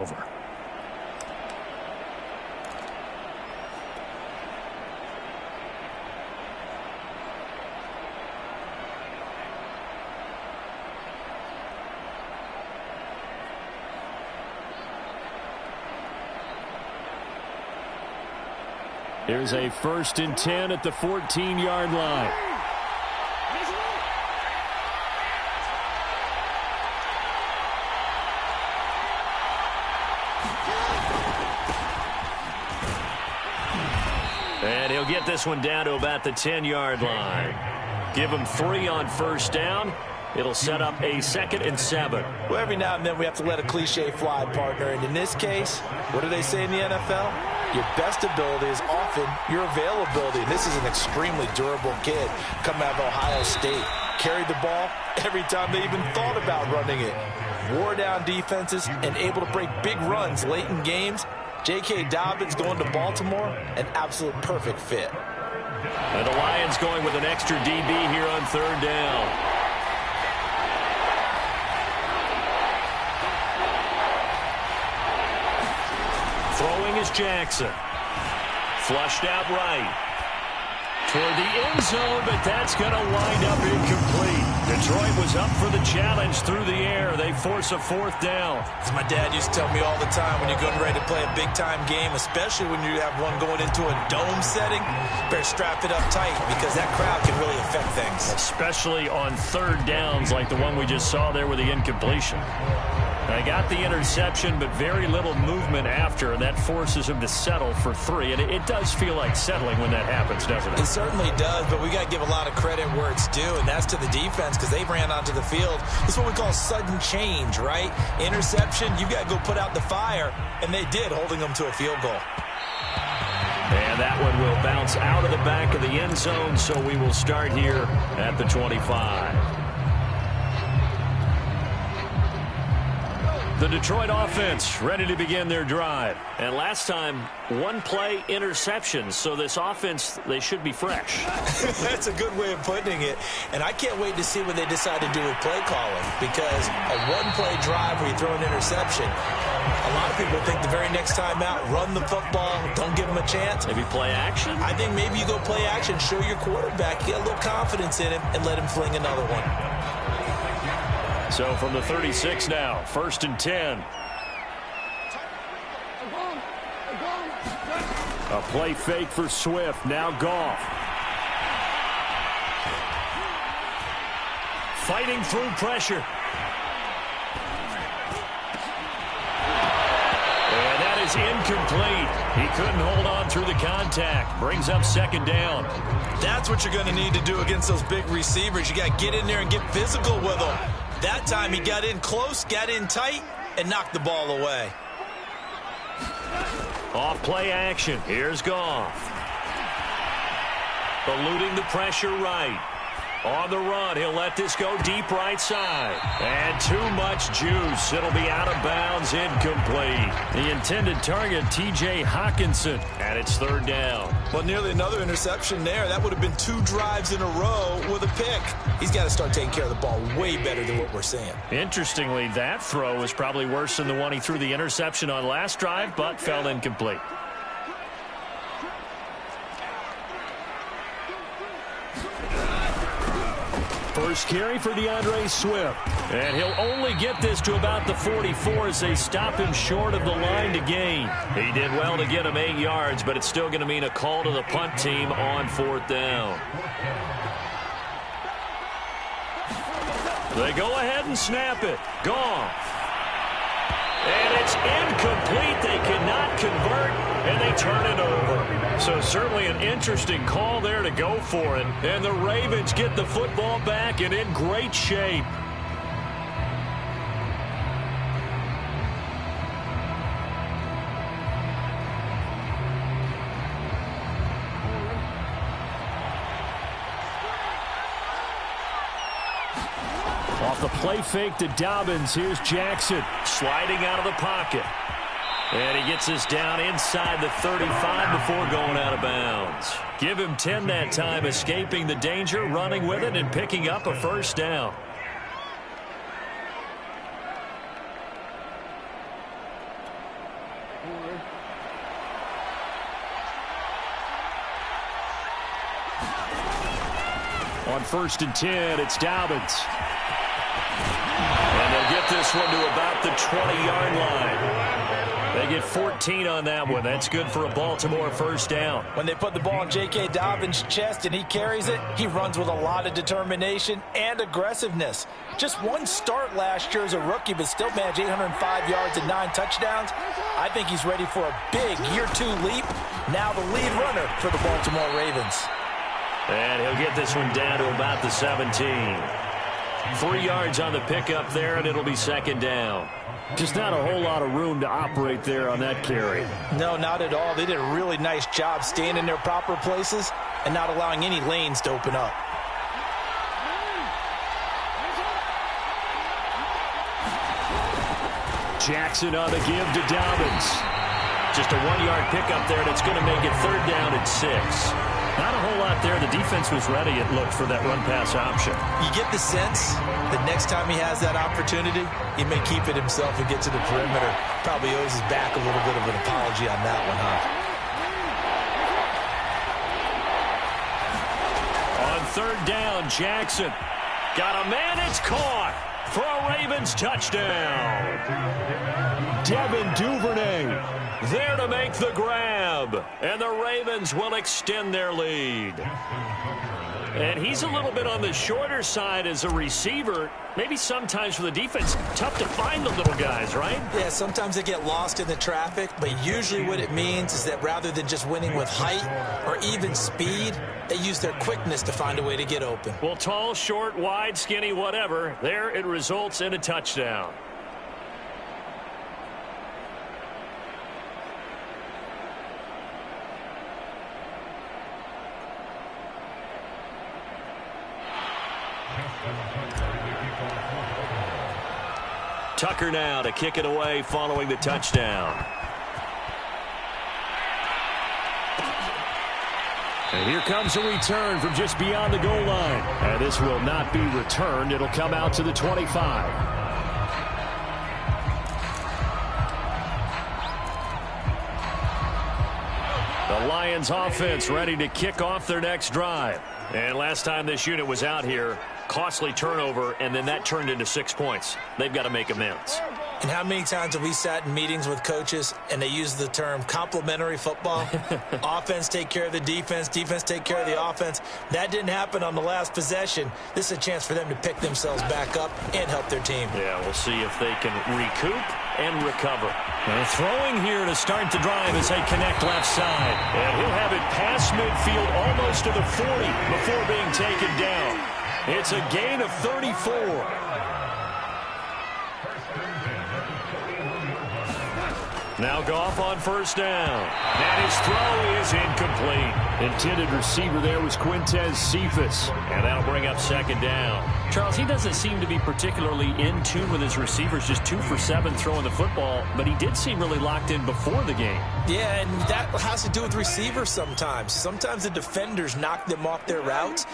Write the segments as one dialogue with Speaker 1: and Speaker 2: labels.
Speaker 1: over. Here's a 1st and 10 at the 14-yard line. And he'll get this one down to about the 10-yard line. Give him 3 on 1st down. It'll set up a 2nd and 7.
Speaker 2: Well, every now and then we have to let a cliche fly, partner. And in this case, what do they say in the NFL? Your best ability is often your availability. And this is an extremely durable kid coming out of Ohio State. Carried the ball every time they even thought about running it. Wore down defenses and able to break big runs late in games. J.K. Dobbins going to Baltimore, an absolute perfect fit.
Speaker 1: And the Lions going with an extra DB here on 3rd down. Throwing is Jackson. Flushed out right. Toward the end zone, but that's going to wind up incomplete. Detroit was up for the challenge through the air. They force a 4th down.
Speaker 2: As my dad used to tell me all the time, when you're getting ready to play a big-time game, especially when you have one going into a dome setting, better strap it up tight because that crowd can really affect things.
Speaker 1: Especially on 3rd downs like the one we just saw there with the incompletion. They got the interception, but very little movement after, and that forces him to settle for 3. And it does feel like settling when that happens, doesn't it?
Speaker 2: It certainly does, but we got to give a lot of credit where it's due, and that's to the defense because they ran onto the field. It's what we call sudden change, right? Interception, you got to go put out the fire, and they did, holding them to a field goal.
Speaker 1: And that one will bounce out of the back of the end zone, so we will start here at the 25. The Detroit offense ready to begin their drive. And last time, 1-play interception. So this offense, they should be fresh.
Speaker 2: That's a good way of putting it. And I can't wait to see what they decide to do with play calling. Because a 1-play drive where you throw an interception, a lot of people think the very next time out, run the football, don't give them a chance.
Speaker 1: Maybe play action?
Speaker 2: I think maybe you go play action, show your quarterback, get a little confidence in him, and let him fling another one.
Speaker 1: So from the 36 now, 1st and 10. A play fake for Swift. Now Goff. Fighting through pressure. And that is incomplete. He couldn't hold on through the contact. Brings up 2nd down.
Speaker 2: That's what you're going to need to do against those big receivers. You got to get in there and get physical with them. That time he got in close, got in tight, and knocked the ball away.
Speaker 1: Off play action. Here's Goff. Eluding the pressure right. On the run, he'll let this go deep right side. And too much juice. It'll be out of bounds, incomplete. The intended target, T.J. Hawkinson, and it's 3rd down.
Speaker 2: Well, nearly another interception there. That would have been 2 drives in a row with a pick. He's got to start taking care of the ball way better than what we're seeing.
Speaker 1: Interestingly, that throw was probably worse than the one he threw the interception on last drive, but fell incomplete. First carry for DeAndre Swift. And he'll only get this to about the 44 as they stop him short of the line to gain. He did well to get him 8 yards, but it's still going to mean a call to the punt team on 4th down. They go ahead and snap it. Goff. And it's incomplete. They cannot convert, and they turn it over. So certainly an interesting call there to go for it. And the Ravens get the football back and in great shape. Off the play fake to Dobbins, here's Jackson sliding out of the pocket. And he gets us down inside the 35 before going out of bounds. Give him 10 that time, escaping the danger, running with it, and picking up a 1st down. On 1st and 10, it's Dobbins. And they'll get this one to about the 20-yard line. They get 14 on that one. That's good for a Baltimore first down.
Speaker 2: When they put the ball in J.K. Dobbins' chest and he carries it, he runs with a lot of determination and aggressiveness. Just one start last year as a rookie, but still managed 805 yards and 9 touchdowns. I think he's ready for a big year-2 leap. Now the lead runner for the Baltimore Ravens.
Speaker 1: And he'll get this one down to about the 17. 3 yards on the pickup there, and it'll be second down. Just not a whole lot of room to operate there on that carry.
Speaker 2: No, not at all. They did a really nice job staying in their proper places and not allowing any lanes to open up.
Speaker 1: Jackson on the give to Dobbins. Just a 1-yard pickup there, and it's going to make it third down and 6. Not a whole lot there. The defense was ready, it looked, for that run-pass option.
Speaker 2: You get the sense that next time he has that opportunity, he may keep it himself and get to the perimeter. Probably owes his back a little bit of an apology on that one, huh?
Speaker 1: On third down, Jackson. Got a man, it's caught for a Ravens touchdown. Devin Duvernay there to make the grab, and the Ravens will extend their lead. And he's a little bit on the shorter side as a receiver. Maybe sometimes for the defense, tough to find the little guys, right?
Speaker 2: Yeah, sometimes they get lost in the traffic, but usually what it means is that rather than just winning with height or even speed, they use their quickness to find a way to get open.
Speaker 1: Well, tall, short, wide, skinny, whatever, there it results in a touchdown. Tucker now to kick it away following the touchdown. And here comes a return from just beyond the goal line. And this will not be returned. It'll come out to the 25. The Lions offense ready to kick off their next drive. And last time this unit was out here, costly turnover, and then that turned into 6 points. They've got to make amends.
Speaker 2: And how many times have we sat in meetings with coaches and they use the term complementary football? Offense take care of the defense, defense take care of the offense. That didn't happen on the last possession. This is a chance for them to pick themselves back up and help their team.
Speaker 1: Yeah, we'll see if they can recoup and recover. They're throwing here to start the drive as they connect left side. And he'll have it past midfield almost to the 40 before being taken down. It's a gain of 34. Now Goff on first down. And his throw is incomplete. Intended receiver there was Quintez Cephas. And that'll bring up second down. Charles, he doesn't seem to be particularly in tune with his receivers, just 2 for 7 throwing the football, but he did seem really locked in before the game.
Speaker 2: Yeah, and that has to do with receivers sometimes. Sometimes the defenders knock them off their routes,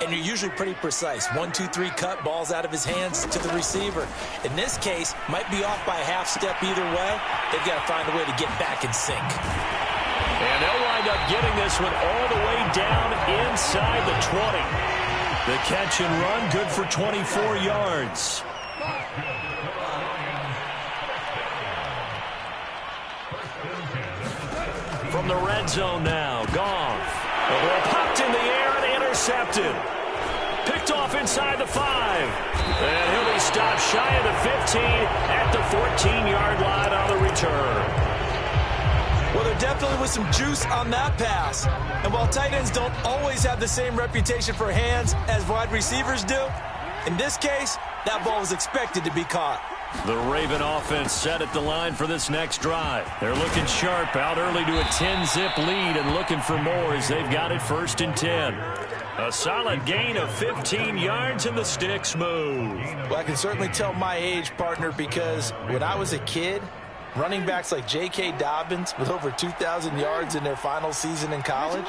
Speaker 2: and you're usually pretty precise. 1, 2, 3 cut, balls out of his hands to the receiver. In this case, might be off by a half step either way. They've got to find a way to get back in sync.
Speaker 1: And they'll wind up getting this one all the way down inside the 20. The catch and run, good for 24 yards. From the red zone now, Goff. The ball popped in the air and intercepted. Picked off inside the 5. And he'll be stopped shy of the 15 at the 14-yard line on the return.
Speaker 2: Well, there definitely was some juice on that pass. And while tight ends don't always have the same reputation for hands as wide receivers do, in this case, that ball was expected to be caught.
Speaker 1: The Raven offense set at the line for this next drive. They're looking sharp, out early to a 10-zip lead and looking for more as they've got it 1st and 10. A solid gain of 15 yards and the sticks move.
Speaker 2: Well, I can certainly tell my age, partner, because when I was a kid, running backs like J.K. Dobbins with over 2,000 yards in their final season in college,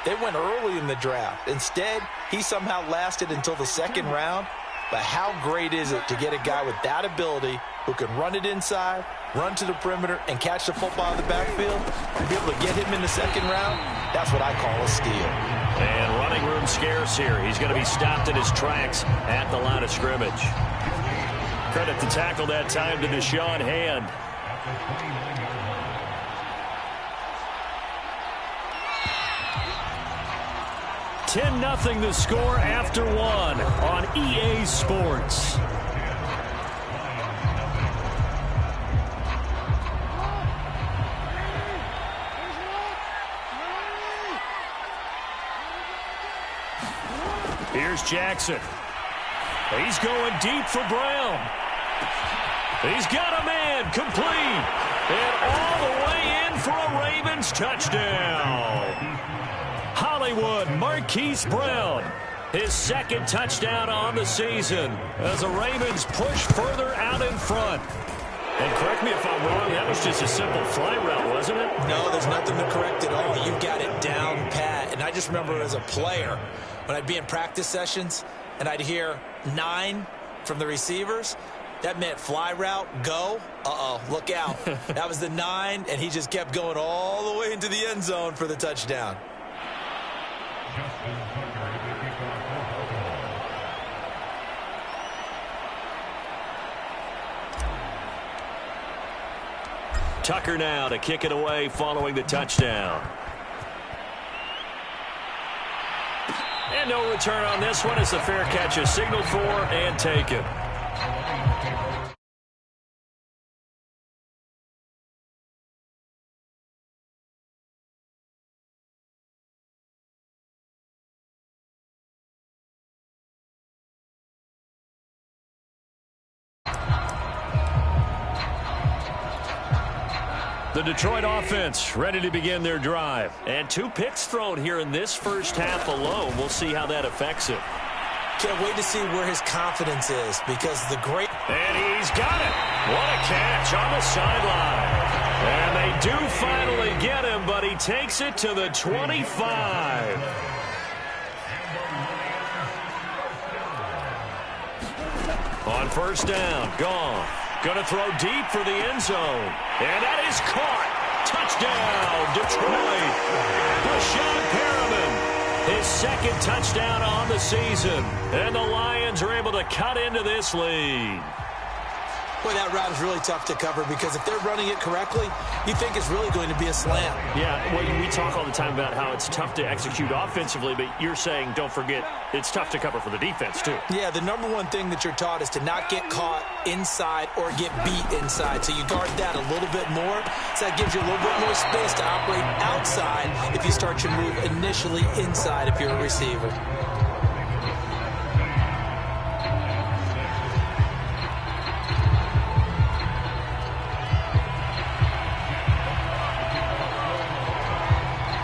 Speaker 2: they went early in the draft. Instead, he somehow lasted until the 2nd round. But how great is it to get a guy with that ability who can run it inside run to the perimeter, and catch the football in the backfield, and be able to get him in the second round, that's what I call a steal.
Speaker 1: And running room scarce here. He's going to be stopped in his tracks at the line of scrimmage. Credit the tackle that time to Deshaun Hand. $10-0 the score after one on EA Sports. Here's Jackson. He's going deep for Brown. He's got a man complete. And all the way in for a Ravens touchdown. Hollywood Marquise Brown, his second touchdown on the season as the Ravens push further out in front. And correct me if I'm wrong, that was just a simple fly route, wasn't it?
Speaker 2: No, there's nothing to correct at all. You've got it down pat. And I just remember as a player, when I'd be in practice sessions and I'd hear 9 from the receivers, that meant fly route, go. Uh-oh, look out. That was the 9, and he just kept going all the way into the end zone for the touchdown.
Speaker 1: Tucker now to kick it away following the touchdown. And no return on this one as the fair catch is signaled for and taken. The Detroit offense ready to begin their drive. And 2 picks thrown here in this first half alone. We'll see how that affects it.
Speaker 2: Can't wait to see where his confidence is because the great...
Speaker 1: And he's got it. What a catch on the sideline. And they do finally get him, but he takes it to the 25. On first down, gone. Going to throw deep for the end zone. And that is caught. Touchdown, Detroit. Brashad Perriman, his second touchdown on the season. And the Lions are able to cut into this lead.
Speaker 2: Boy, that route is really tough to cover because if they're running it correctly, you think it's really going to be a slam.
Speaker 1: Yeah, well, we talk all the time about how it's tough to execute offensively, but you're saying, don't forget, it's tough to cover for the defense, too.
Speaker 2: Yeah, the number one thing that you're taught is to not get caught inside or get beat inside. So you guard that a little bit more. So that gives you a little bit more space to operate outside if you start your move initially inside if you're a receiver.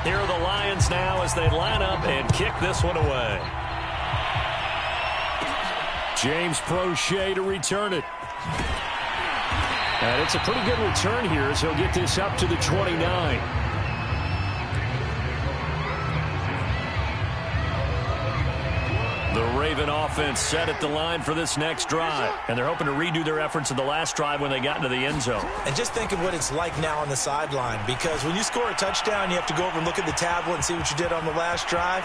Speaker 1: Here are the Lions now as they line up and kick this one away. James Prochet to return it. And it's a pretty good return here as he'll get this up to the 29. The Raven offense set at the line for this next drive. And they're hoping to redo their efforts in the last drive when they got into the end zone.
Speaker 2: And just think of what it's like now on the sideline. Because when you score a touchdown, you have to go over and look at the tablet and see what you did on the last drive.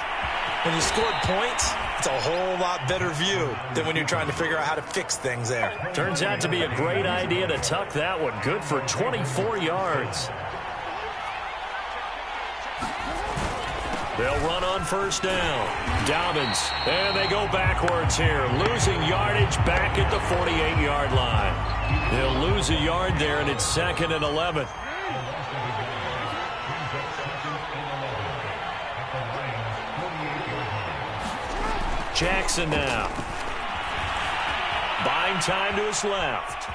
Speaker 2: When you scored points, it's a whole lot better view than when you're trying to figure out how to fix things there.
Speaker 1: Turns out to be a great idea to tuck that one. Good for 24 yards. They'll run on first down. Dobbins, and they go backwards here, losing yardage back at the 48-yard line. They'll lose a yard there, and it's 2nd and 11. Jackson now. Buying time to his left.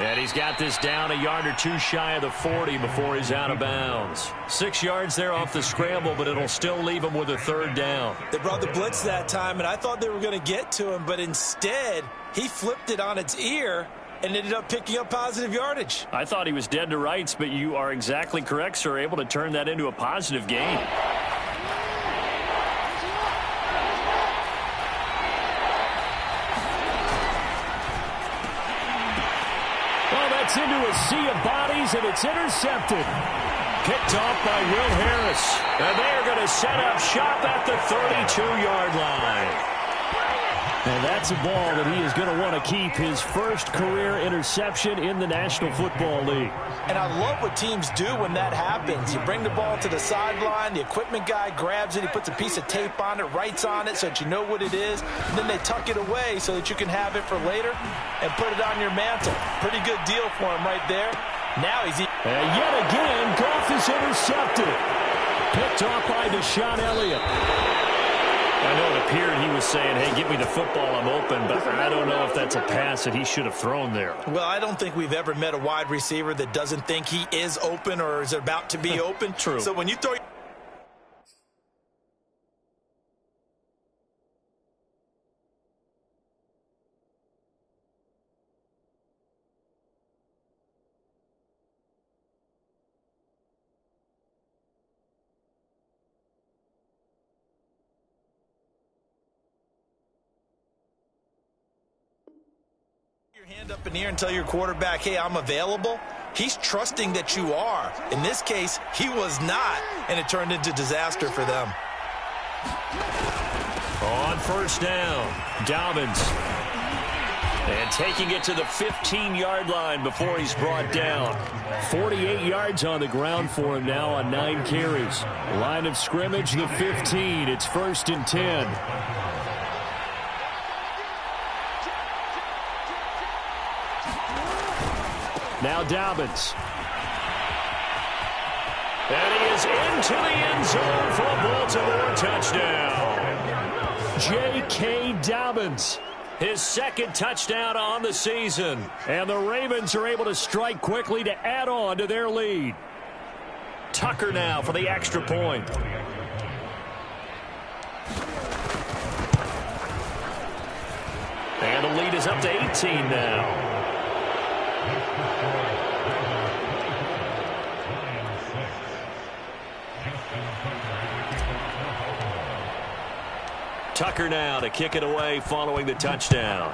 Speaker 1: And he's got this down a yard or two shy of the 40 before he's out of bounds. 6 yards there off the scramble, but it'll still leave him with a third down.
Speaker 2: They brought the blitz that time, and I thought they were going to get to him, but instead he flipped it on its ear and ended up picking up positive yardage.
Speaker 1: I thought he was dead to rights, but you are exactly correct, sir, able to turn that into a positive gain. Into his sea of bodies, and it's intercepted. Picked off by Will Harris. And they're going to set up shop at the 32-yard line. And that's a ball that he is going to want to keep, his first career interception in the National Football League.
Speaker 2: And I love what teams do when that happens. You bring the ball to the sideline, the equipment guy grabs it, he puts a piece of tape on it, writes on it so that you know what it is, and then they tuck it away so that you can have it for later and put it on your mantle. Pretty good deal for him right there. Now he's...
Speaker 1: And yet again, Goff is intercepted. Picked off by Deshaun Elliott. I know it appeared he was saying, hey, give me the football, I'm open, but I don't know if that's a pass that he should have thrown there.
Speaker 2: Well, I don't think we've ever met a wide receiver that doesn't think he is open or is about to be open.
Speaker 1: True.
Speaker 2: So when you throw... your hand up in the air and tell your quarterback, hey, I'm available, he's trusting that you are. In this case, he was not, and it turned into disaster for them.
Speaker 1: On first down, Dobbins. And taking it to the 15-yard line before he's brought down. 48 yards on the ground for him now on 9 carries. Line of scrimmage, the 15. It's 1st and 10. Now Dobbins. And he is into the end zone for a Baltimore touchdown. J.K. Dobbins, his 2nd touchdown on the season. And the Ravens are able to strike quickly to add on to their lead. Tucker now for the extra point. And the lead is up to 18 now. Tucker now to kick it away following the touchdown.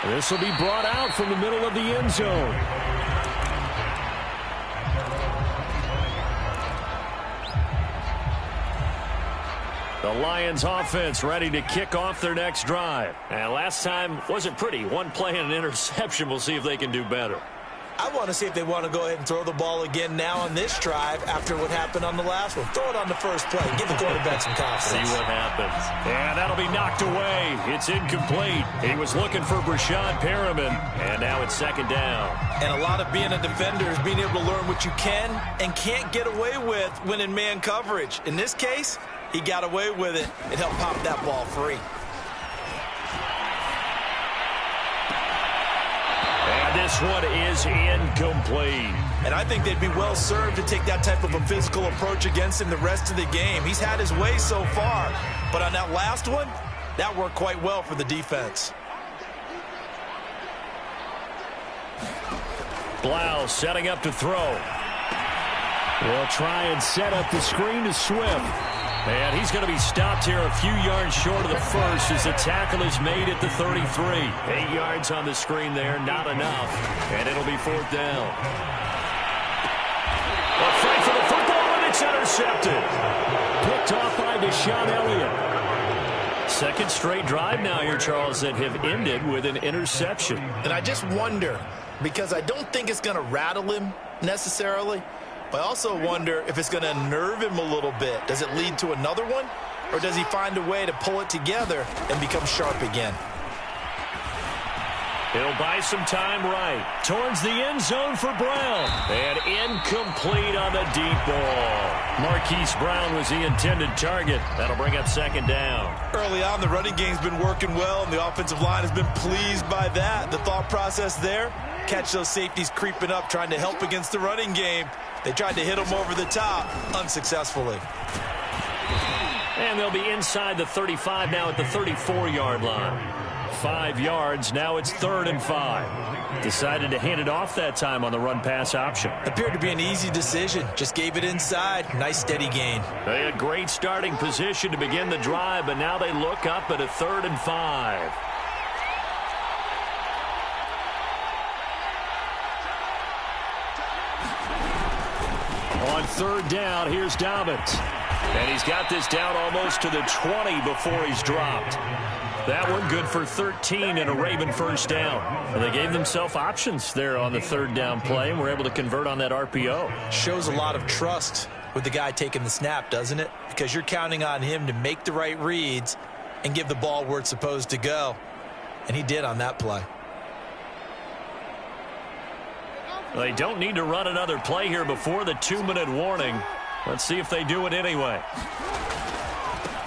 Speaker 1: This will be brought out from the middle of the end zone. The Lions offense ready to kick off their next drive. And last time wasn't pretty. One play and an interception. We'll see if they can do better.
Speaker 2: I want to see if they want to go ahead and throw the ball again now on this drive after what happened on the last one. Throw it on the first play. Give the quarterback some confidence.
Speaker 1: See what happens. And that'll be knocked away. It's incomplete. He was looking for Brashad Perriman, and now it's 2nd down.
Speaker 2: And a lot of being a defender is being able to learn what you can and can't get away with when in man coverage. In this case, he got away with it and helped pop that ball free.
Speaker 1: And this one is incomplete.
Speaker 2: And I think they'd be well served to take that type of a physical approach against him the rest of the game. He's had his way so far, but on that last one, that worked quite well for the defense.
Speaker 1: Blau setting up to throw. They'll try and set up the screen to Swift. And he's going to be stopped here a few yards short of the first as the tackle is made at the 33. 8 yards on the screen there, not enough. And it'll be 4th down. A fight for the football, and it's intercepted. Picked off by Deshaun Elliott. 2nd straight drive now here, Charles, that have ended with an interception.
Speaker 2: And I just wonder, because I don't think it's going to rattle him necessarily, but I also wonder if it's going to unnerve him a little bit. Does it lead to another one? Or does he find a way to pull it together and become sharp again?
Speaker 1: He'll buy some time right. Towards the end zone for Brown. And incomplete on the deep ball. Marquise Brown was the intended target. That'll bring up 2nd down.
Speaker 2: Early on, the running game's been working well, and the offensive line has been pleased by that. The thought process there, catch those safeties creeping up, trying to help against the running game. They tried to hit him over the top, unsuccessfully.
Speaker 1: And they'll be inside the 35 now at the 34-yard line. 5 yards, now it's 3rd and 5. Decided to hand it off that time on the run-pass option.
Speaker 2: Appeared to be an easy decision. Just gave it inside. Nice steady gain.
Speaker 1: They had great starting position to begin the drive, but now they look up at a 3rd and 5. On third down, here's Dobbins. And he's got this down almost to the 20 before he's dropped. That one good for 13 and a Raven first down. And they gave themselves options there on the third down play and were able to convert on that RPO.
Speaker 2: Shows a lot of trust with the guy taking the snap, doesn't it? Because you're counting on him to make the right reads and give the ball where it's supposed to go. And he did on that play.
Speaker 1: They don't need to run another play here before the 2-minute warning. Let's see if they do it anyway.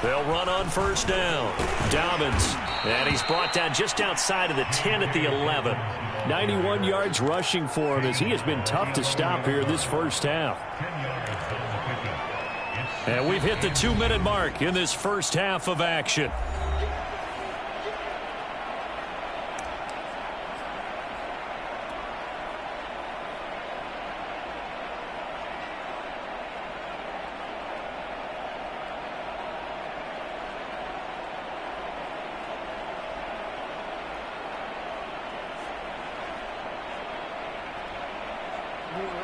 Speaker 1: They'll run on first down. Dobbins. And he's brought down just outside of the 10 at the 11. 91 yards rushing for him as he has been tough to stop here this first half. And we've hit the 2-minute mark in this first half of action.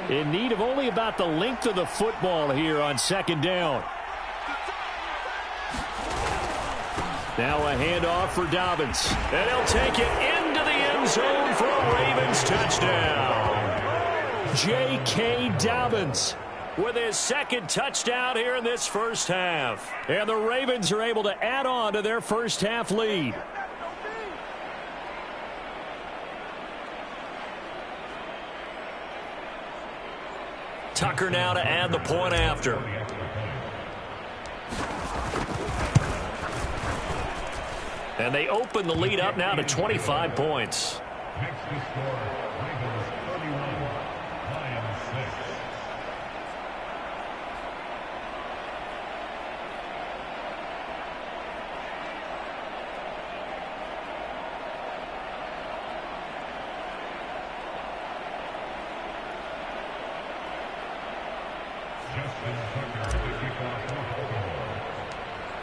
Speaker 1: In need of only about the length of the football here on second down. Now a handoff for Dobbins. And he'll take it into the end zone for a Ravens touchdown. J.K. Dobbins with his second touchdown here in this first half. And the Ravens are able to add on to their first half lead. Tucker now to add the point after. And they open the lead up now to 25 points.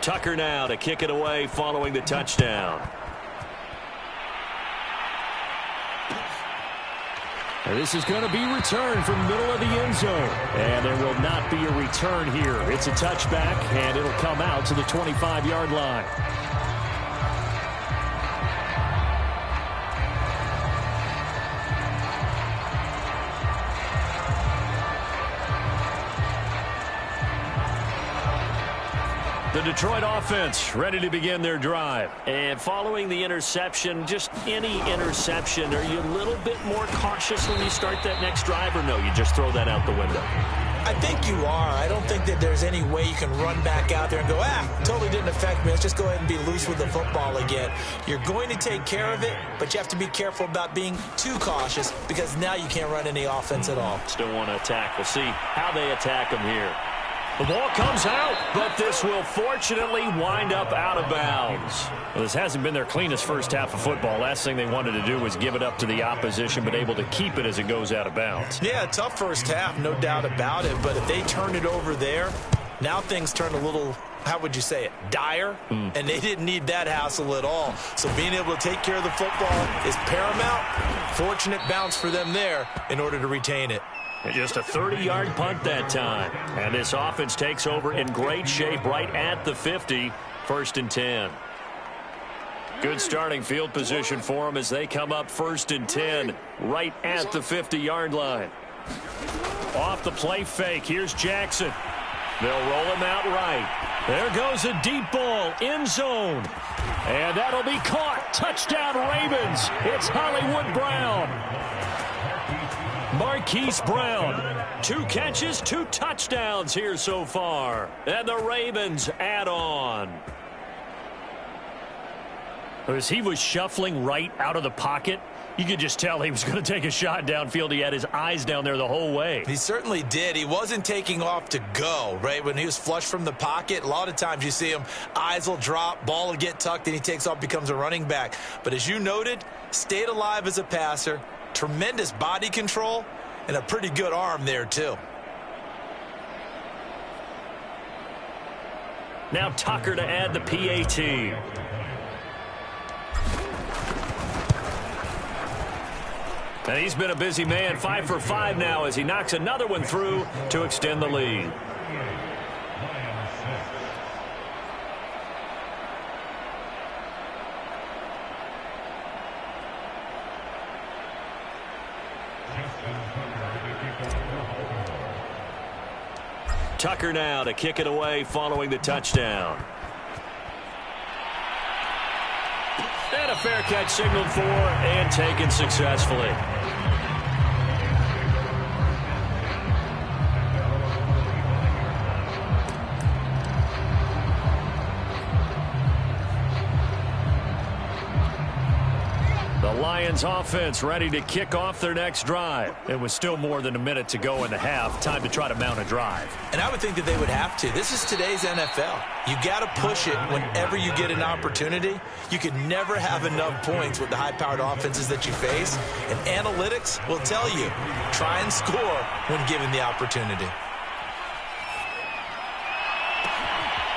Speaker 1: Tucker now to kick it away following the touchdown. And this is going to be returned from the middle of the end zone. And there will not be a return here. It's a touchback, and it'll come out to the 25-yard line. The Detroit offense ready to begin their drive. And following the interception, just any interception, are you a little bit more cautious when you start that next drive, or no, you just throw that out the window?
Speaker 2: I think you are. I don't think that there's any way you can run back out there and go, totally didn't affect me. Let's just go ahead and be loose with the football again. You're going to take care of it, but you have to be careful about being too cautious because now you can't run any offense at all.
Speaker 1: Still want to attack. We'll see how they attack them here. The ball comes out, but this will fortunately wind up out of bounds. Well, this hasn't been their cleanest first half of football. Last thing they wanted to do was give it up to the opposition, but able to keep it as it goes out of bounds.
Speaker 2: Yeah, tough first half, no doubt about it. But if they turn it over there, now things turn a little, how would you say it, dire? And they didn't need that hassle at all. So being able to take care of the football is paramount. Fortunate bounce for them there in order to retain it.
Speaker 1: And just a 30-yard punt that time. And this offense takes over in great shape right at the 50, 1st and 10. Good starting field position for them as they come up 1st and 10 right at the 50-yard line. Off the play fake, here's Jackson. They'll roll him out right. There goes a deep ball, end zone. And that'll be caught. Touchdown Ravens. It's Hollywood Brown. Marquise Brown, 2 catches, 2 touchdowns here so far. And the Ravens add on. As he was shuffling right out of the pocket, you could just tell he was going to take a shot downfield. He had his eyes down there the whole way.
Speaker 2: He certainly did. He wasn't taking off to go, right? When he was flush from the pocket, a lot of times you see him, eyes will drop, ball will get tucked, and he takes off, becomes a running back. But as you noted, stayed alive as a passer. Tremendous body control and a pretty good arm there, too.
Speaker 1: Now Tucker to add the PAT. And he's been a busy man, 5 for 5 now as he knocks another one through to extend the lead. Tucker now to kick it away following the touchdown. And a fair catch signaled for and taken successfully. The Lions offense ready to kick off their next drive. It was still more than a minute to go in the half. Time to try to mount a drive.
Speaker 2: And I would think that they would have to. This is today's NFL. You got to push it whenever you get an opportunity. You can never have enough points with the high-powered offenses that you face. And analytics will tell you, try and score when given the opportunity.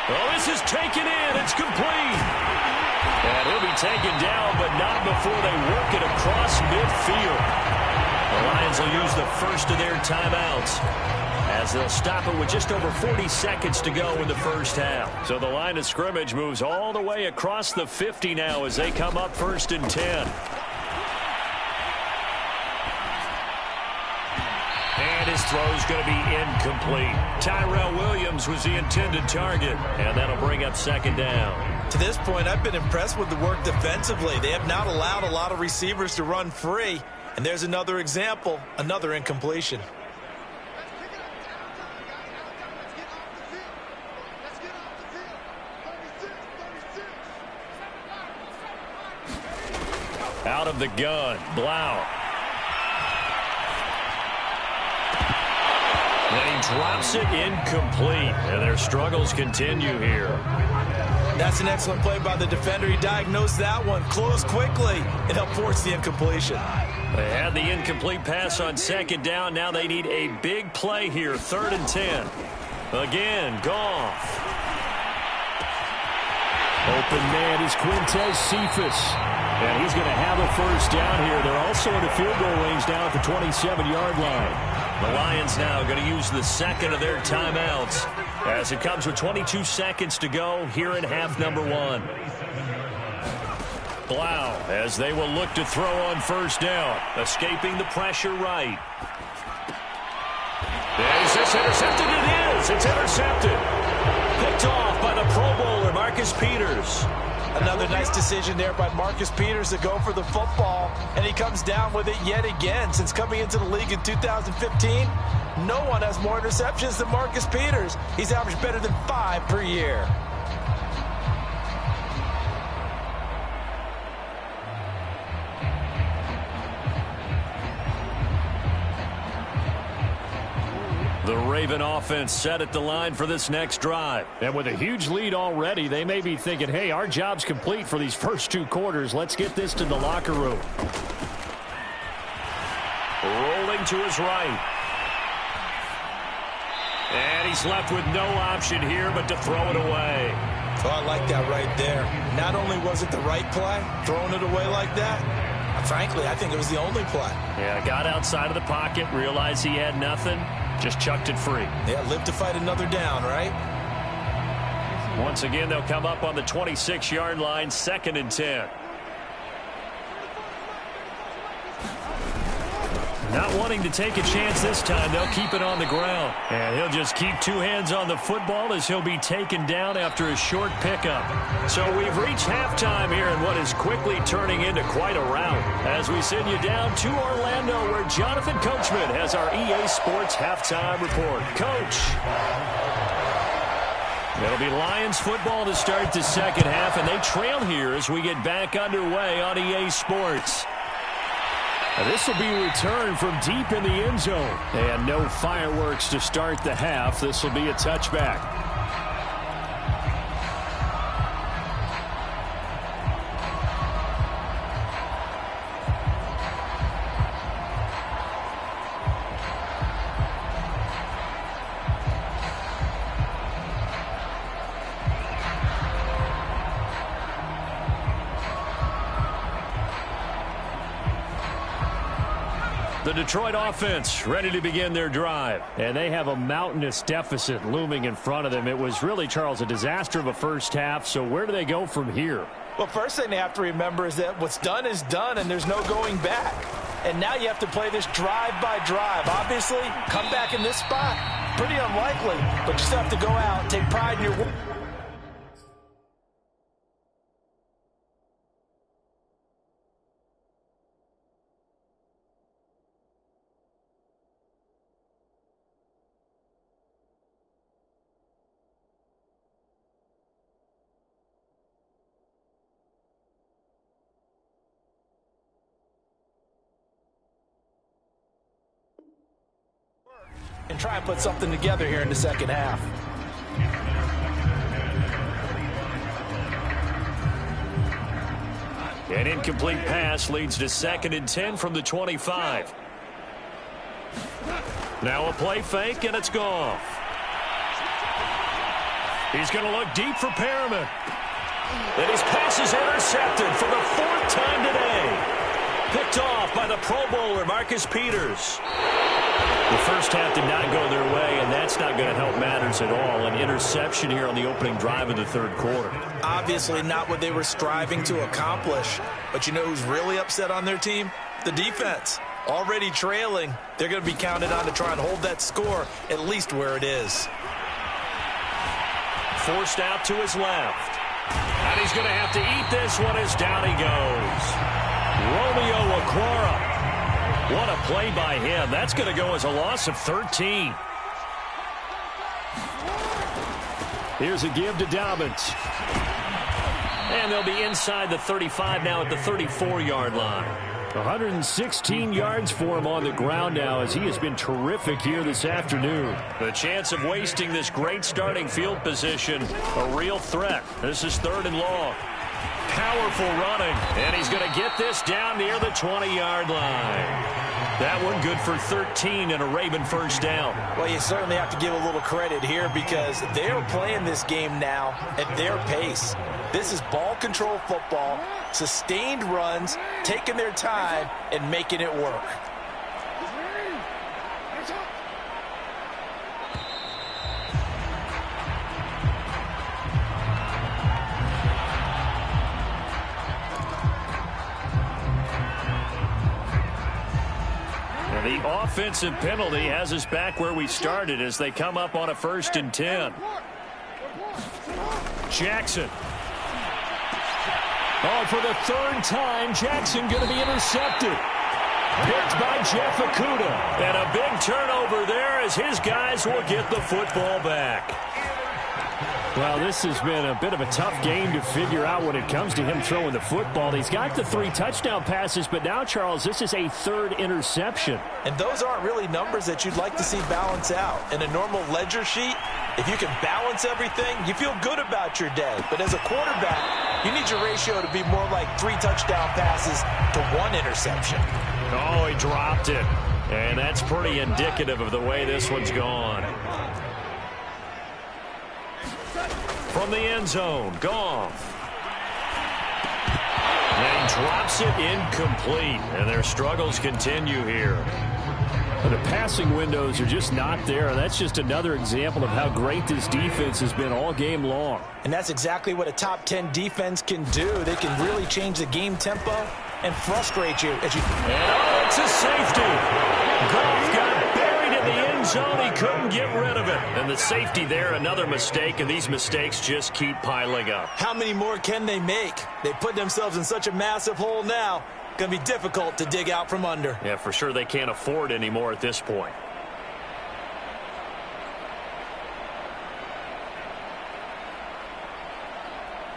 Speaker 1: Oh, this is taken in. It's complete. And he'll be taken down, but not before they work it across midfield. The Lions will use the first of their timeouts as they'll stop it with just over 40 seconds to go in the first half. So the line of scrimmage moves all the way across the 50 now as they come up 1st and 10. And his throw's going to be incomplete. Tyrell Williams was the intended target, and that'll bring up 2nd down.
Speaker 2: To this point, I've been impressed with the work defensively. They have not allowed a lot of receivers to run free. And there's another example, another incompletion.
Speaker 1: Out of the gun, Blau. And he drops it incomplete. And their struggles continue here.
Speaker 2: That's an excellent play by the defender. He diagnosed that one, closed quickly, and helped force the incompletion.
Speaker 1: They had the incomplete pass on 2nd down. Now they need a big play here, 3rd and 10. Again, Goff. Open man is Quintez Cephas. And he's going to have a 1st down here. They're also in the field goal range now at the 27-yard line. The Lions now going to use the 2nd of their timeouts as it comes with 22 seconds to go here in half number 1. Blau as they will look to throw on 1st down, escaping the pressure right. Is this intercepted? It is. It's intercepted. Picked off by the Pro Bowler, Marcus Peters.
Speaker 2: Another nice decision there by Marcus Peters to go for the football, and he comes down with it yet again. Since coming into the league in 2015, no one has more interceptions than Marcus Peters. He's averaged better than 5 per year.
Speaker 1: The Raven offense set at the line for this next drive. And with a huge lead already, they may be thinking, hey, our job's complete for these first 2 quarters. Let's get this to the locker room. Rolling to his right. And he's left with no option here but to throw it away.
Speaker 2: Oh, I like that right there. Not only was it the right play, throwing it away like that, frankly, I think it was the only play.
Speaker 1: Yeah, got outside of the pocket, realized he had nothing. Just chucked it free.
Speaker 2: Yeah, live to fight another down, right?
Speaker 1: Once again, they'll come up on the 26-yard line, 2nd and 10. Not wanting to take a chance this time, they'll keep it on the ground. And he'll just keep 2 hands on the football as he'll be taken down after a short pickup. So we've reached halftime here in what is quickly turning into quite a rout. As we send you down to Orlando, where Jonathan Coachman has our EA Sports halftime report. Coach. It'll be Lions football to start the 2nd half, and they trail here as we get back underway on EA Sports. This will be a return from deep in the end zone. And no fireworks to start the half. This will be a touchback. The Detroit offense ready to begin their drive.
Speaker 3: And they have a mountainous deficit looming in front of them. It was really, Charles, a disaster of a first half. So where do they go from here?
Speaker 2: Well, first thing they have to remember is that what's done is done, and there's no going back. And now you have to play this drive by drive. Obviously, come back in this spot, pretty unlikely, but you still have to go out and take pride in your work. And try and put something together here in the second half.
Speaker 1: An incomplete pass leads to 2nd and 10 from the 25. Now a play fake, and it's Goff. He's going to look deep for Perriman. And his pass is intercepted for the 4th time today. Picked off by the Pro Bowler, Marcus Peters. The first half did not go their way, and that's not going to help matters at all. An interception here on the opening drive of the 3rd quarter.
Speaker 2: Obviously not what they were striving to accomplish. But you know who's really upset on their team? The defense. Already trailing. They're going to be counted on to try and hold that score at least where it is.
Speaker 1: Forced out to his left. And he's going to have to eat this one as down he goes. Romeo Okwara. What a play by him. That's going to go as a loss of 13.
Speaker 3: Here's a give to Dobbins.
Speaker 1: And they'll be inside the 35 now at the 34-yard line.
Speaker 3: 116 yards for him on the ground now as he has been terrific here this afternoon.
Speaker 1: The chance of wasting this great starting field position, a real threat. This is 3rd and long. Powerful running, and he's going to get this down near the 20-yard line. That one good for 13 and a Raven first down.
Speaker 2: Well, you certainly have to give a little credit here because they're playing this game now at their pace. This is ball control football, sustained runs, taking their time, and making it work.
Speaker 1: The offensive penalty has us back where we started as they come up on a 1st and 10. Jackson.
Speaker 3: Oh, for the 3rd time, Jackson going to be intercepted. Picked by Jeff Okudah.
Speaker 1: And a big turnover there as his guys will get the football back.
Speaker 3: Well, this has been a bit of a tough game to figure out when it comes to him throwing the football. He's got the 3 touchdown passes, but now, Charles, this is a 3rd interception.
Speaker 2: And those aren't really numbers that you'd like to see balance out. In a normal ledger sheet, if you can balance everything, you feel good about your day. But as a quarterback, you need your ratio to be more like 3 touchdown passes to 1 interception.
Speaker 1: Oh, he dropped it. And that's pretty indicative of the way this one's gone. From the end zone, Goff. And he drops it incomplete. And their struggles continue here.
Speaker 3: The passing windows are just not there. That's just another example of how great this defense has been all game long.
Speaker 2: And that's exactly what a top 10 defense can do. They can really change the game tempo and frustrate you. And
Speaker 1: oh, it's a safety. Goff got buried in the end zone. He couldn't get rid of it. And the safety there, another mistake, and these mistakes just keep piling up.
Speaker 2: How many more can they make? They put themselves in such a massive hole now. Going to be difficult to dig out from under.
Speaker 1: Yeah, for sure they can't afford anymore at this point.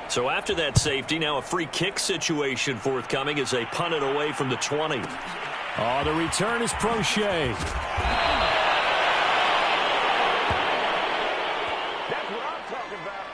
Speaker 1: So after that safety, now a free kick situation forthcoming as they punt it away from the 20.
Speaker 3: Oh, the return is Prochet.
Speaker 2: That's what I'm talking about.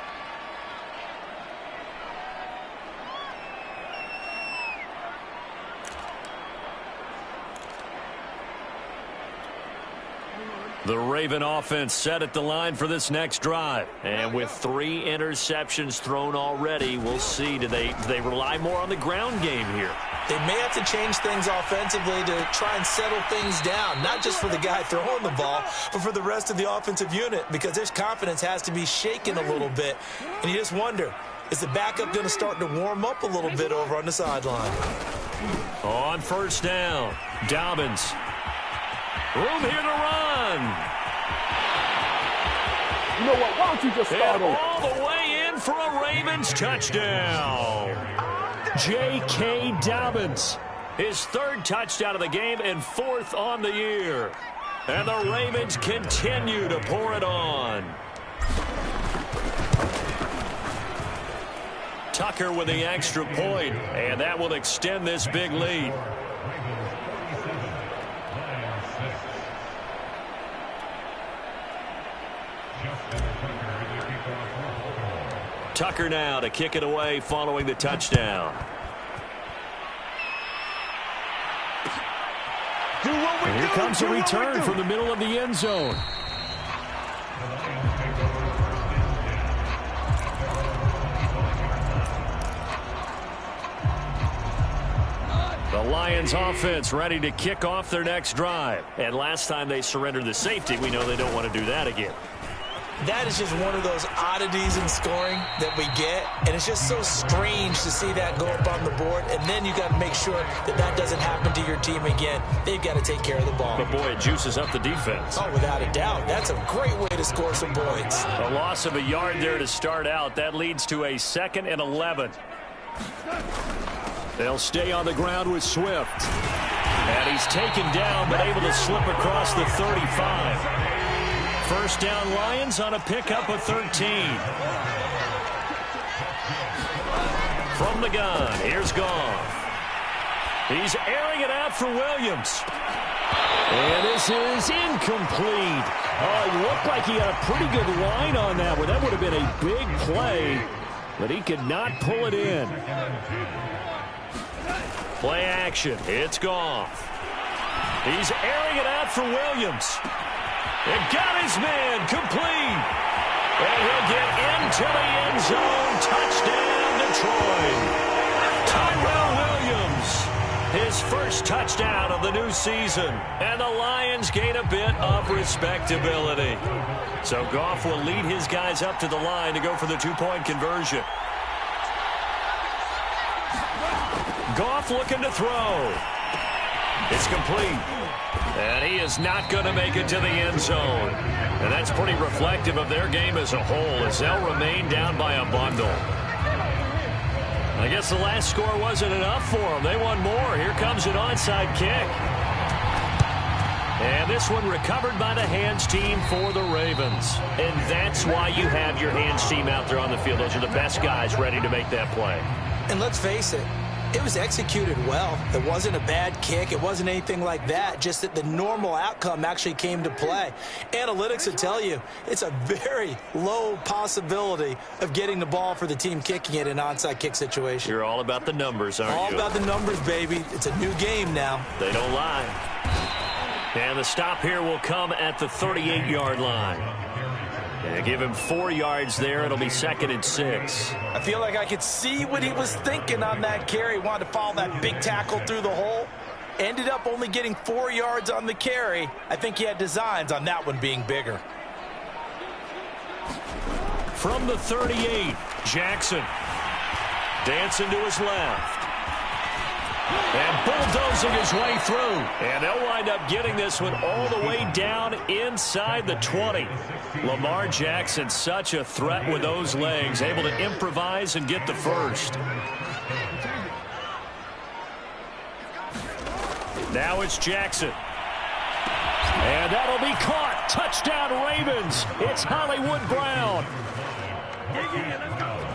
Speaker 1: The Raven offense set at the line for this next drive. And with 3 interceptions thrown already, we'll see. Do they rely more on the ground game here?
Speaker 2: They may have to change things offensively to try and settle things down, not just for the guy throwing the ball, but for the rest of the offensive unit, because their confidence has to be shaken a little bit. And you just wonder, is the backup going to start to warm up a little bit over on the sideline?
Speaker 1: On first down, Dobbins. Room here to run.
Speaker 4: You know what? Why don't you just start over?
Speaker 1: All the way in for a Ravens touchdown.
Speaker 3: J.K. Dobbins.
Speaker 1: His 3rd touchdown of the game and 4th on the year. And the Ravens continue to pour it on. Tucker with the extra point, and that will extend this big lead. Tucker now to kick it away following the touchdown.
Speaker 3: And here comes a return from the middle of the end zone. The Lions offense ready to kick off their next drive. And last time they surrendered the safety, we know they don't want to do that again.
Speaker 2: That is just one of those oddities in scoring that we get, and it's just so strange to see that go up on the board, and then you got to make sure that that doesn't happen to your team again. They've got to take care of the ball.
Speaker 1: But, boy, it juices up the defense.
Speaker 2: Oh, without a doubt. That's a great way to score some points.
Speaker 1: A loss of a yard there to start out. That leads to a 2nd and 11.
Speaker 3: They'll stay on the ground with Swift. And he's taken down, but able to slip across the 35.
Speaker 1: First down Lions on a pickup of 13. From the gun, here's Goff. He's airing it out for Williams.
Speaker 3: And this is incomplete. Oh, it looked like he had a pretty good line on that one. That would have been a big play, but he could not pull it in.
Speaker 1: Play action, it's Goff. He's airing it out for Williams. And got his man complete. And he'll get into the end zone. Touchdown, Detroit. Tyrell Williams, his first touchdown of the new season. And the Lions gain a bit of respectability. So Goff will lead his guys up to the line to go for the 2-point conversion. Goff looking to throw. It's complete. And he is not going to make it to the end zone. And that's pretty reflective of their game as a whole, as they'll remain down by a bundle. I guess the last score wasn't enough for them. They won more. Here comes an onside kick. And this one recovered by the hands team for the Ravens. And that's why you have your hands team out there on the field. Those are the best guys ready to make that play.
Speaker 2: And let's face it, it was executed well. It wasn't a bad kick. It wasn't anything like that. Just that the normal outcome actually came to play. Analytics will tell you it's a very low possibility of getting the ball for the team kicking it in an onside kick situation.
Speaker 1: You're all about the numbers, aren't you?
Speaker 2: All about the numbers, baby. It's a new game now.
Speaker 1: They don't lie. And the stop here will come at the 38-yard line. And give him 4 yards there. It'll be 2nd and 6.
Speaker 2: I feel like I could see what he was thinking on that carry. He wanted to follow that big tackle through the hole. Ended up only getting 4 yards on the carry. I think he had designs on that one being bigger.
Speaker 1: From the 38, Jackson. Dancing to his left. And bulldozing his way through. And they'll wind up getting this one all the way down inside the 20. Lamar Jackson, such a threat with those legs, able to improvise and get the first. Now it's Jackson. And that'll be caught. Touchdown Ravens. It's Hollywood Brown.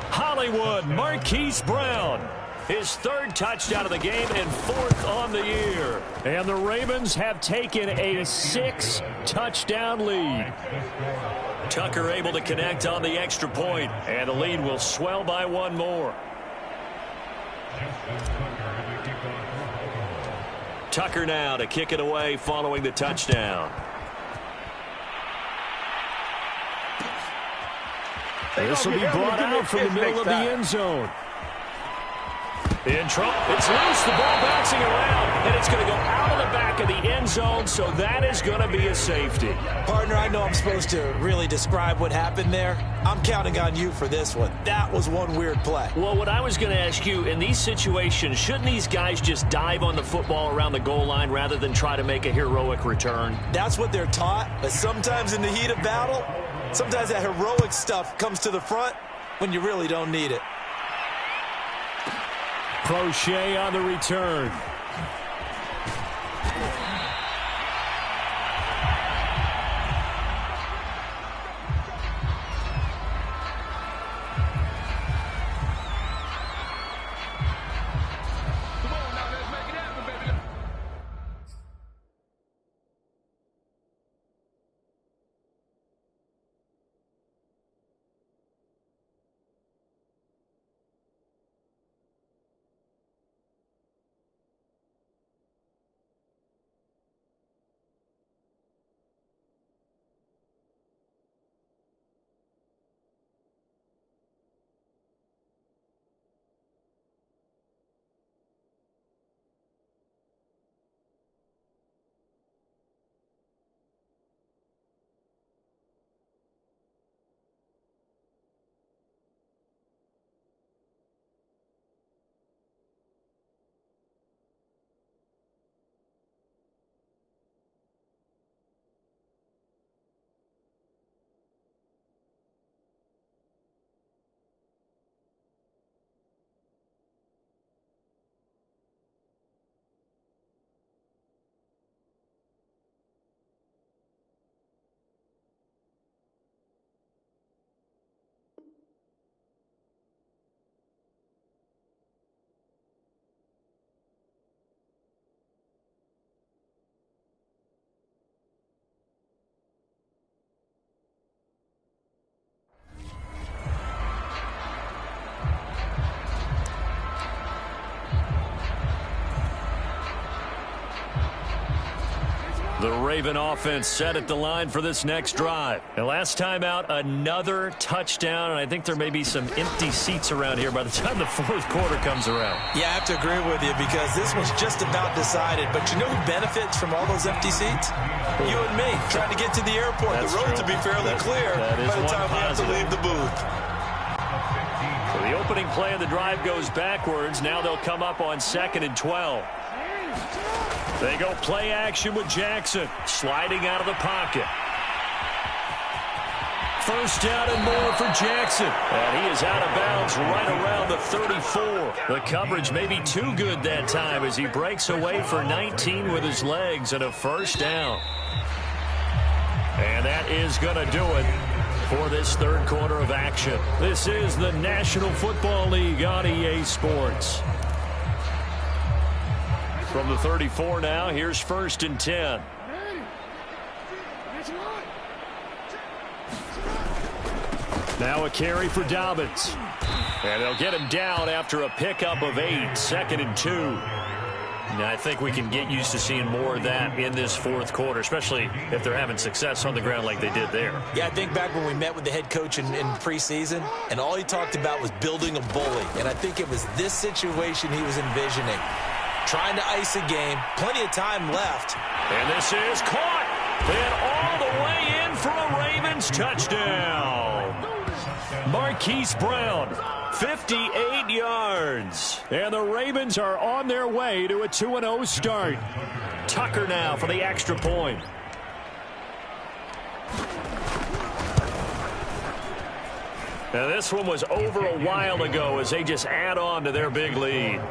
Speaker 1: Hollywood Marquise Brown. His 3rd touchdown of the game and 4th on the year.
Speaker 3: And the Ravens have taken a 6-touchdown lead.
Speaker 1: Tucker able to connect on the extra point, and the lead will swell by 1 more. Tucker now to kick it away following the touchdown.
Speaker 3: This will be brought out from the middle of the end zone.
Speaker 1: In trouble. It's loose. The ball bouncing around, and it's going to go out of the back of the end zone, so that is going to be a safety.
Speaker 2: Partner, I know I'm supposed to really describe what happened there. I'm counting on you for this one. That was one weird play.
Speaker 1: Well, what I was going to ask you, in these situations, shouldn't these guys just dive on the football around the goal line rather than try to make a heroic return?
Speaker 2: That's what they're taught, but sometimes in the heat of battle, sometimes that heroic stuff comes to the front when you really don't need it.
Speaker 3: Crochet on the return.
Speaker 1: The Raven offense set at the line for this next drive. And last time out, another touchdown, and I think there may be some empty seats around here by the time the fourth quarter comes around.
Speaker 2: Yeah, I have to agree with you because this one's just about decided. But you know who benefits from all those empty seats? You and me, trying to get to the airport.
Speaker 1: That's
Speaker 2: the roads
Speaker 1: true.
Speaker 2: will be fairly clear by the time we have to leave the booth.
Speaker 1: So the opening play of the drive goes backwards. Now they'll come up on 2nd and 12. They go play action with Jackson, sliding out of the pocket. First down and more for Jackson. And he is out of bounds right around the 34. The coverage may be too good that time as he breaks away for 19 with his legs and a first down. And that is going to do it for this third quarter of action. This is the National Football League on EA Sports. From the 34 now, here's 1st and 10.
Speaker 3: Now a carry for Dobbins.
Speaker 1: And they'll get him down after a pickup of 8, 2nd and 2. Now, I think we can get used to seeing more of that in this fourth quarter, especially if they're having success on the ground like they did there.
Speaker 2: Yeah, I think back when we met with the head coach in preseason, and all he talked about was building a bully. And I think it was this situation he was envisioning. Trying to ice a game, plenty of time left.
Speaker 1: And this is caught. And all the way in for a Ravens touchdown. Marquise Brown, 58 yards.
Speaker 3: And the Ravens are on their way to a 2-0 start.
Speaker 1: Tucker now for the extra point. Now this one was over a while ago as they just add on to their big lead.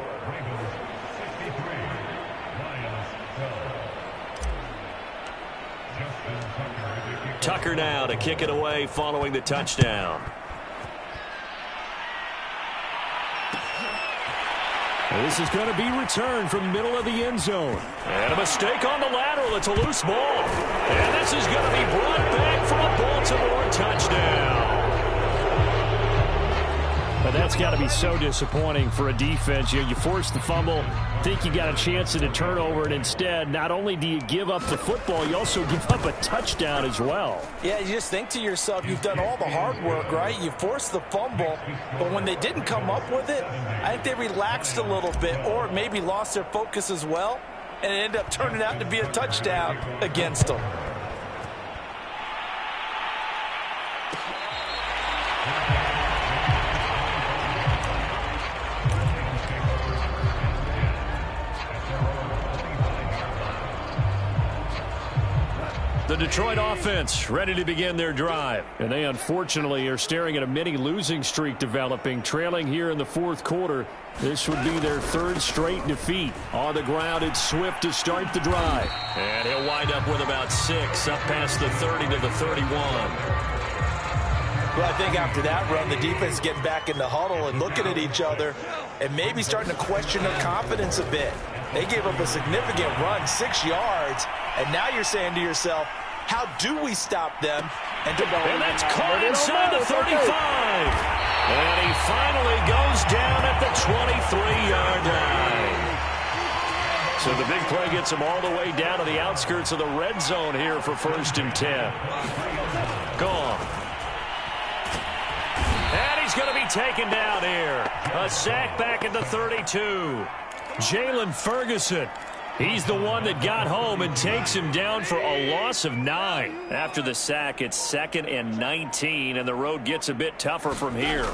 Speaker 1: Tucker now to kick it away following the touchdown.
Speaker 3: This is going to be returned from middle of the end zone.
Speaker 1: And a mistake on the lateral. It's a loose ball. And this is going to be brought back for a Baltimore touchdown.
Speaker 3: But that's got to be so disappointing for a defense. You force the fumble, think you got a chance at a turnover, and instead, not only do you give up the football, you also give up a touchdown as well.
Speaker 2: Yeah, you just think to yourself, you've done all the hard work, right? You forced the fumble, but when they didn't come up with it, I think they relaxed a little bit or maybe lost their focus as well, and it ended up turning out to be a touchdown against them.
Speaker 1: The Detroit offense ready to begin their drive.
Speaker 3: And they unfortunately are staring at a mini losing streak developing, trailing here in the fourth quarter. This would be their third straight defeat.
Speaker 1: On the ground, it's Swift to start the drive. And he'll wind up with about 6, up past the 30 to the 31.
Speaker 2: Well, I think after that run, the defense getting back in the huddle and looking at each other and maybe starting to question their confidence a bit. They gave up a significant run, 6 yards, and now you're saying to yourself, how do we stop them?
Speaker 1: And that's caught inside the 35. And he finally goes down at the 23-yard line. So the big play gets him all the way down to the outskirts of the red zone here for 1st and 10. Gone. And he's going to be taken down here. A sack back at the 32. Jalen Ferguson. He's the one that got home and takes him down for a loss of 9. After the sack, it's 2nd and 19, and the road gets a bit tougher from here.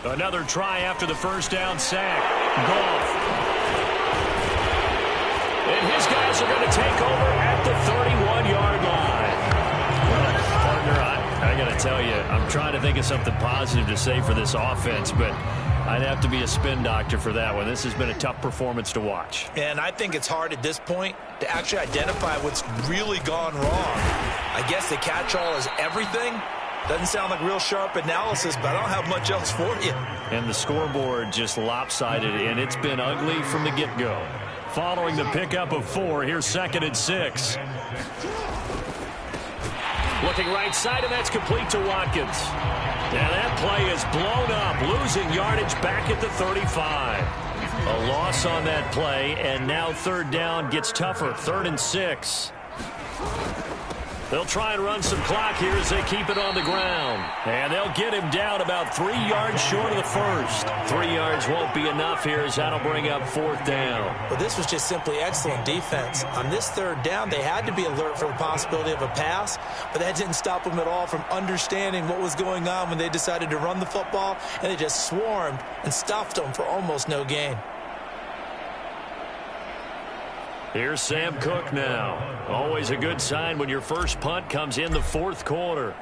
Speaker 1: Another try after the first down sack. Goff. And his guys are going to take over at the 31-yard line. Partner, I got to tell you, I'm trying to think of something positive to say for this offense, but I'd have to be a spin doctor for that one. This has been a tough performance to watch.
Speaker 2: And I think it's hard at this point to actually identify what's really gone wrong. I guess the catch-all is everything. Doesn't sound like real sharp analysis, but I don't have much else for you.
Speaker 1: And the scoreboard just lopsided, and it's been ugly from the get-go. Following the pickup of 4, here's 2nd and 6. Looking right side, and that's complete to Watkins. Now that play is blown up, losing yardage back at the 35. A loss on that play, and now 3rd down gets tougher, 3rd and 6. They'll try and run some clock here as they keep it on the ground. And they'll get him down about 3 yards short of the first. 3 yards won't be enough here as that'll bring up 4th down.
Speaker 2: Well, this was just simply excellent defense. On this 3rd down, they had to be alert for the possibility of a pass, but that didn't stop them at all from understanding what was going on when they decided to run the football, and they just swarmed and stuffed them for almost no gain.
Speaker 1: Here's Sam Cook now. Always a good sign when your first punt comes in the 4th quarter.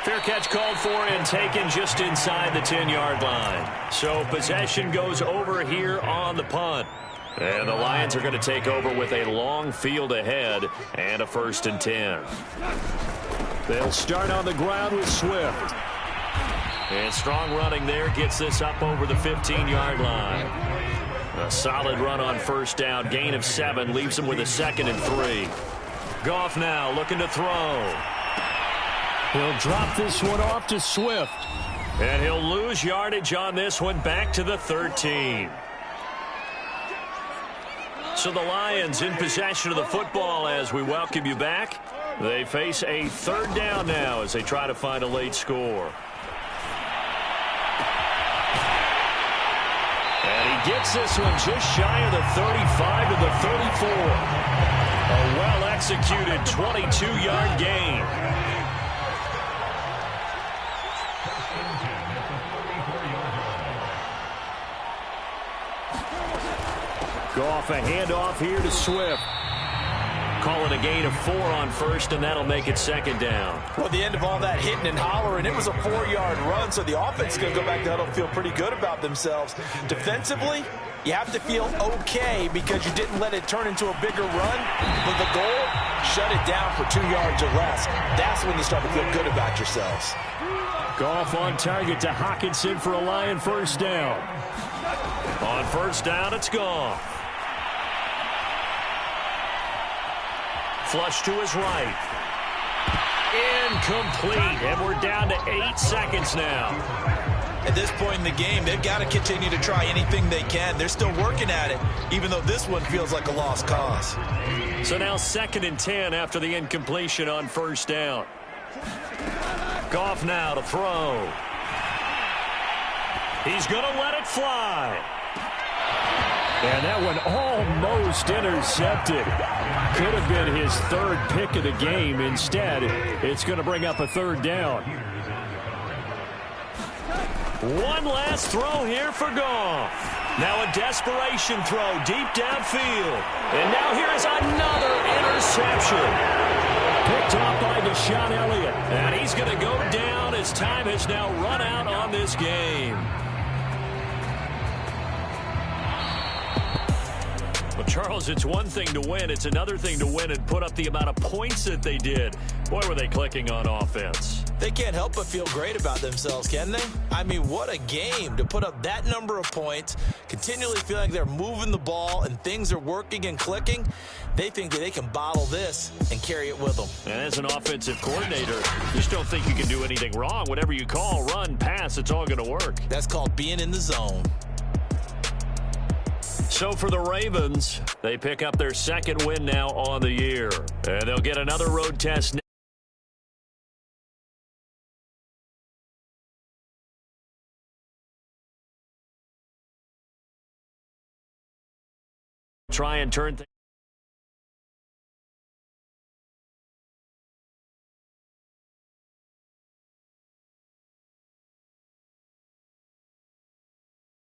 Speaker 1: Fair catch called for and taken just inside the 10-yard line. So possession goes over here on the punt. And the Lions are going to take over with a long field ahead and a 1st and 10.
Speaker 3: They'll start on the ground with Swift.
Speaker 1: And strong running there gets this up over the 15-yard line. A solid run on 1st down. Gain of 7 leaves him with a 2nd and 3. Goff now looking to throw.
Speaker 3: He'll drop this one off to Swift.
Speaker 1: And he'll lose yardage on this one back to the 13. So the Lions in possession of the football as we welcome you back. They face a 3rd down now as they try to find a late score. Gets this one just shy of the 35 to the 34. A well-executed 22-yard gain.
Speaker 3: Goff a handoff here to Swift.
Speaker 1: Call it a gain of 4 on 1st, and that'll make it 2nd down.
Speaker 2: Well, at the end of all that hitting and hollering, it was a 4-yard run, so the offense is going to go back to huddle, feel pretty good about themselves. Defensively, you have to feel okay because you didn't let it turn into a bigger run. But the goal, shut it down for 2 yards or less. That's when you start to feel good about yourselves.
Speaker 3: Goff on target to Hockenson for a Lion 1st down.
Speaker 1: On 1st down, it's gone. Flush to his right. Incomplete, and we're down to 8 seconds now.
Speaker 2: At this point in the game, they've got to continue to try anything they can. They're still working at it, even though this one feels like a lost cause.
Speaker 1: So now 2nd and 10 after the incompletion on 1st down. Goff now to throw. He's going to let it fly.
Speaker 3: And that one almost intercepted. Could have been his 3rd pick of the game. Instead, it's going to bring up a 3rd down.
Speaker 1: One last throw here for Goff. Now a desperation throw deep downfield. And now here is another interception.
Speaker 3: Picked off by Deshaun Elliott.
Speaker 1: And he's going to go down as time has now run out on this game. Well, Charles, it's one thing to win. It's another thing to win and put up the amount of points that they did. Boy, were they clicking on offense.
Speaker 2: They can't help but feel great about themselves, can they? I mean, what a game to put up that number of points, continually feel like they're moving the ball and things are working and clicking. They think that they can bottle this and carry it with them.
Speaker 1: And as an offensive coordinator, you just don't think you can do anything wrong. Whatever you call, run, pass, it's all going to work.
Speaker 2: That's called being in the zone.
Speaker 1: So for the Ravens, they pick up their 2nd win now on the year. And they'll get another road test next. Try and turn things.